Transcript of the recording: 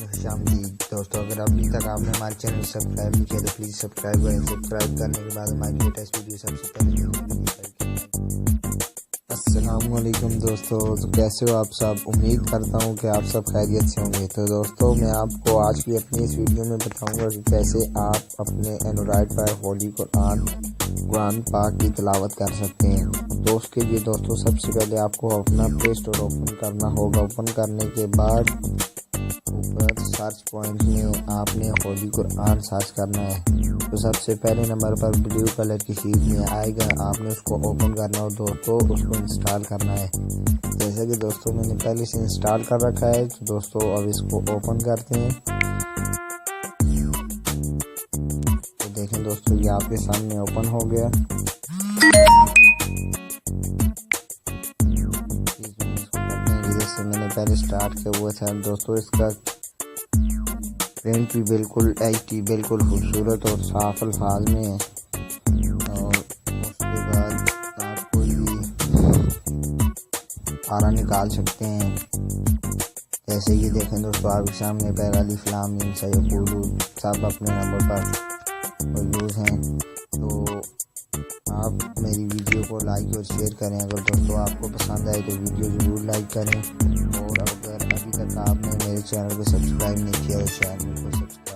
दोस्तों, अगर अभी तक आपने हमारे चैनल सब्सक्राइब नहीं किया तो प्लीज़ सब्सक्राइब करें। सब्सक्राइब करने के बाद हमारी लेटेस्ट वीडियो सबसे पहले अस्सलामुअलैकुम दोस्तों, तो कैसे हो आप सब। उम्मीद करता हूँ कि आप सब खैरियत से होंगे। तो दोस्तों, मैं आपको आज की अपनी इस वीडियो में बताऊँगा कि कैसे आप अपने एंड्रॉयड पर होली कुरान पाक की तिलावत कर सकते हैं। तो उसके लिए दोस्तों, सबसे पहले आपको अपना प्ले स्टोर ओपन करना होगा। ओपन करने के बाद ऊपर सर्च पॉइंट में आपने होली कुरान सर्च करना है। तो सबसे पहले नंबर पर ब्लू कलर की शीट में आएगा, आपने उसको ओपन करना हो दोस्तों, उसको इंस्टॉल करना है। जैसे कि दोस्तों मैंने पहले से इंस्टॉल कर रखा है। तो दोस्तों अब इसको ओपन करते हैं। तो देखें दोस्तों, ये आपके सामने ओपन हो गया। जैसे मैंने पहले स्टार्ट किया हुआ था दोस्तों, इसका प्रिंट भी बिल्कुल HD बिल्कुल खूबसूरत और साफ अल्फाज में है। और उसके बाद आप कोई भी आरा निकाल सकते हैं। जैसे कि देखें दोस्तों, आपके सामने पैगाली फ्लाम सब अपने नंबर पर मौजूद हैं। तो आप मेरी वीडियो को लाइक और शेयर करें। अगर दोस्तों आपको पसंद आए तो वीडियो ज़रूर लाइक करें। और अगर अभी तक आपने मेरे चैनल को सब्सक्राइब नहीं किया तो चैनल को सब्सक्राइब